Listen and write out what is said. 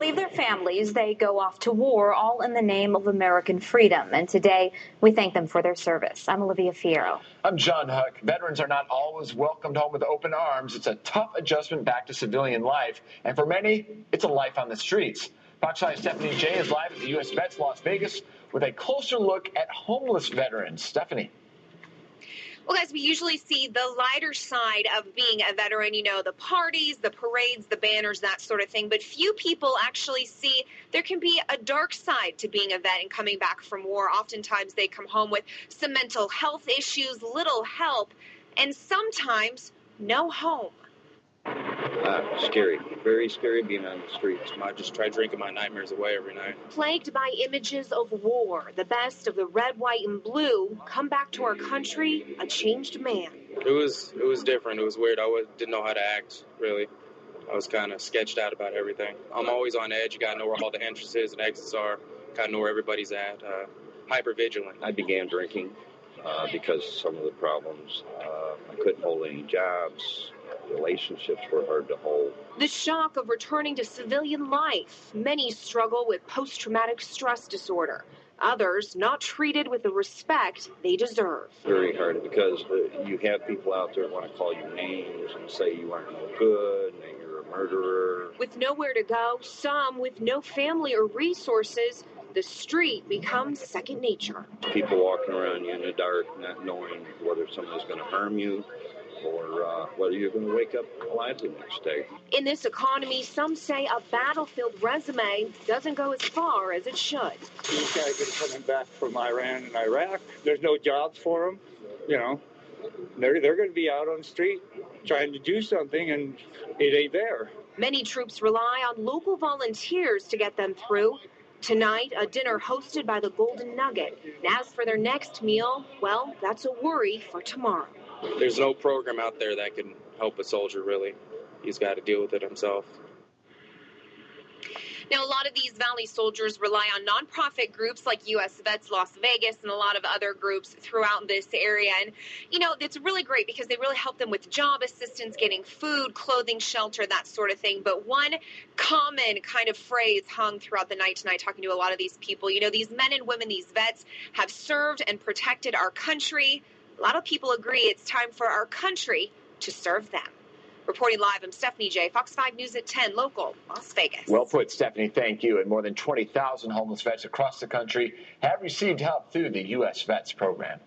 Leave their families, they go off to war, all in the name of American freedom. And today, we thank them for their service. I'm Olivia Fierro. I'm John Huck. Veterans are not always welcomed home with open arms. It's a tough adjustment back to civilian life. And for many, it's a life on the streets. Fox 5's Stephanie Jay is live at the U.S. Vets Las Vegas with a closer look at homeless veterans. Stephanie. Well, guys, we usually see the lighter side of being a veteran, you know, the parties, the parades, the banners, that sort of thing. But few people actually see there can be a dark side to being a vet and coming back from war. Oftentimes they come home with some mental health issues, little help, and sometimes no home. Scary, very scary being on the streets. I just try drinking my nightmares away every night. Plagued by images of war, the best of the red, white, and blue, come back to our country a changed man. It was different. It was weird. Didn't know how to act, really. I was kind of sketched out about everything. I'm always on edge. You got to know where all the entrances and exits are. Got to know where everybody's at. Hyper vigilant. I began drinking because of some of the problems. I couldn't hold any jobs. Relationships were hard to hold. The shock of returning to civilian life. Many struggle with post-traumatic stress disorder. Others not treated with the respect they deserve. Very hard because you have people out there that want to call you names and say you aren't no good and that you're a murderer. With nowhere to go, some with no family or resources, the street becomes second nature. People walking around you in the dark, not knowing whether someone's going to harm you or whether you're going to wake up alive the next day. In this economy, some say a battlefield resume doesn't go as far as it should. These guys are coming back from Iran and Iraq. There's no jobs for them. You know, they're going to be out on the street trying to do something, and it ain't there. Many troops rely on local volunteers to get them through. Tonight, a dinner hosted by the Golden Nugget. And as for their next meal, well, that's a worry for tomorrow. There's no program out there that can help a soldier, really. He's got to deal with it himself. Now, a lot of these Valley soldiers rely on nonprofit groups like U.S. Vets Las Vegas and a lot of other groups throughout this area. And, you know, it's really great because they really help them with job assistance, getting food, clothing, shelter, that sort of thing. But one common kind of phrase hung throughout the night tonight, talking to a lot of these people, you know, these men and women, these vets have served and protected our country. A lot of people agree it's time for our country to serve them. Reporting live, I'm Stephanie Jay, Fox 5 News at 10, local, Las Vegas. Well put, Stephanie. Thank you. And more than 20,000 homeless vets across the country have received help through the U.S. Vets program.